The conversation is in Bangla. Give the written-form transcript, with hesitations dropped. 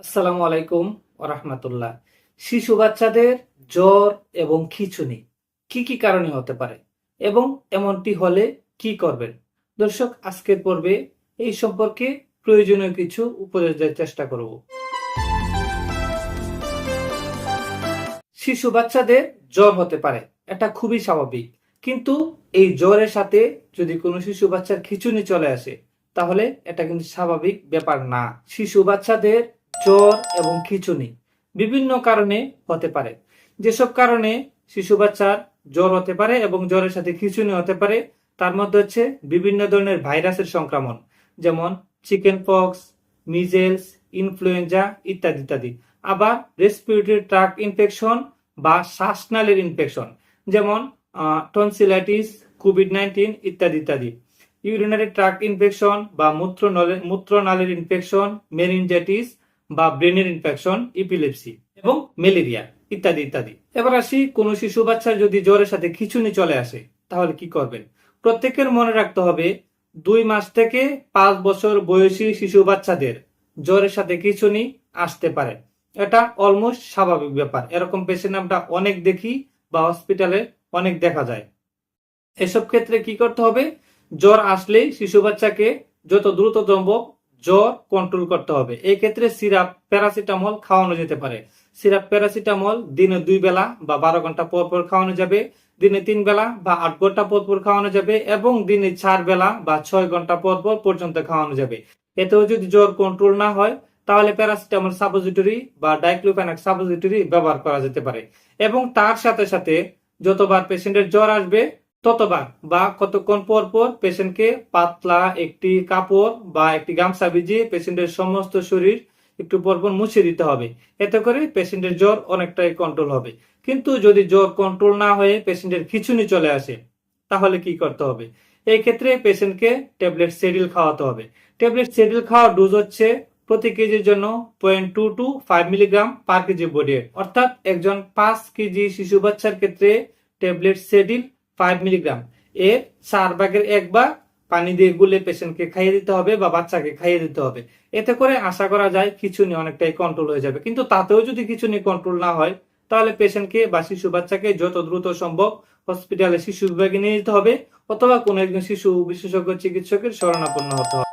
আসসালামু আলাইকুম ওয়া রাহমাতুল্লাহ। শিশু বাচ্চাদের জ্বর এবং খিঁচুনি কি কি কারণে হতে পারে এবং এমনটি হলে কি করবেন? দর্শক, আজকের পর্বে এই সম্পর্কে প্রয়োজনীয় কিছু উপদেশ দেওয়ার চেষ্টা করব। শিশু বাচ্চাদের জ্বর হতে পারে, এটা খুবই স্বাভাবিক। কিন্তু এই জ্বরের সাথে যদি কোনো শিশু বাচ্চার খিঁচুনি চলে আসে, তাহলে এটা কিন্তু স্বাভাবিক ব্যাপার না। শিশু বাচ্চাদের জ্বর এবং খিঁচুনি বিভিন্ন কারণে হতে পারে। যেসব কারণে শিশু বাচ্চার জ্বর হতে পারে এবং জ্বরের সাথে খিঁচুনি হতে পারে, তার মধ্যে হচ্ছে বিভিন্ন ধরনের ভাইরাসের সংক্রমণ, যেমন চিকেন পক্স, মিজেলস, ইনফ্লুয়েঞ্জা ইত্যাদি ইত্যাদি। আবার রেসপিরেটরি ট্র্যাক্ট ইনফেকশন বা শ্বাসনালীর ইনফেকশন, যেমন টনসিলাইটিস, কোভিড-19 ইত্যাদি ইত্যাদি। ইউরিনারি ট্র্যাক্ট ইনফেকশন বা মূত্রনালীর ইনফেকশন, মেনিনজাইটিস বা ব্রেনের ইনফেকশন, ইপিলেপসি এবং ম্যালেরিয়া ইত্যাদি ইত্যাদি। এবার আসি, কোন শিশু বাচ্চার যদি জ্বরের সাথে খিঁচুনি চলে আসে, তাহলে কি করবেন? প্রত্যেকের মনে রাখতে হবে, 2 মাস থেকে 5 বছর বয়সী শিশু বাচ্চাদের জ্বরের সাথে খিঁচুনি আসতে পারে। এটা অলমোস্ট স্বাভাবিক ব্যাপার। এরকম পেশেন্ট আমরা অনেক দেখি বা হসপিটালে অনেক দেখা যায়। এসব ক্ষেত্রে কি করতে হবে? জ্বর আসলেই শিশু বাচ্চাকে যত দ্রুত সম্ভব জ্বর কন্ট্রোল করতে হবে। এই ক্ষেত্রে সিরাপ প্যারাসিটামল খাওয়ানো যেতে পারে। সিরাপ প্যারাসিটামল দিনে 2 বেলা বা 12 ঘন্টা পর পর খাওয়ানো যাবে, দিনে 3 বেলা বা 8 ঘন্টা পর পর খাওয়ানো যাবে এবং দিনে 4 বেলা বা 6 ঘন্টা পর পর পর্যন্ত খাওয়ানো যাবে। এতেও যদি জ্বর কন্ট্রোল না হয়, তাহলে প্যারাসিটামল সাপোজিটরি বা ডাইক্লোফেনাক সাপোজিটরি ব্যবহার করা যেতে পারে। এবং তার সাথে সাথে যতবার পেশেন্টের জ্বর আসবে, ততবার বা কতক্ষণ পর পর পেশেন্টকে পাতলা একটি কাপড় বা একটি গামছা ভিজিয়ে পেশেন্টের সমস্ত শরীর একটু পর পর মুছে দিতে হবে। এতে করে পেশেন্টের জ্বর অনেকটাই কন্ট্রোল হবে। কিন্তু যদি জ্বর কন্ট্রোল না হয়ে পেশেন্টের খিঁচুনি চলে আসে, তাহলে কি করতে হবে? এই ক্ষেত্রে পেশেন্টকে ট্যাবলেট সেডিল খাওয়াতে হবে। ট্যাবলেট সেডিল খাওয়ার ডোজ হচ্ছে প্রতি কেজির জন্য 0.2 to 5 milligram per KG body weight. অর্থাৎ একজন 5 কেজি শিশু বাচ্চার ক্ষেত্রে ট্যাবলেট সেডিল 5 মিলিগ্রাম এর 1/4 পানি দিয়ে গুলে পেশেন্টকে খাইয়ে দিতে হবে বা বাচ্চাকে খাইয়ে দিতে হবে। এতে করে আশা করা যায় খিঁচুনি অনেকটাই কন্ট্রোল হয়ে যাবে। কিন্তু তাতেও যদি খিঁচুনি কন্ট্রোল না হয়, তাহলে পেশেন্টকে বা শিশু বাচ্চাকে যত দ্রুত সম্ভব হসপিটালে শিশু বিভাগে নিয়ে যেতে হবে, অথবা কোনো একজন শিশু বিশেষজ্ঞ চিকিৎসকের শরণাপন্ন হতে হবে।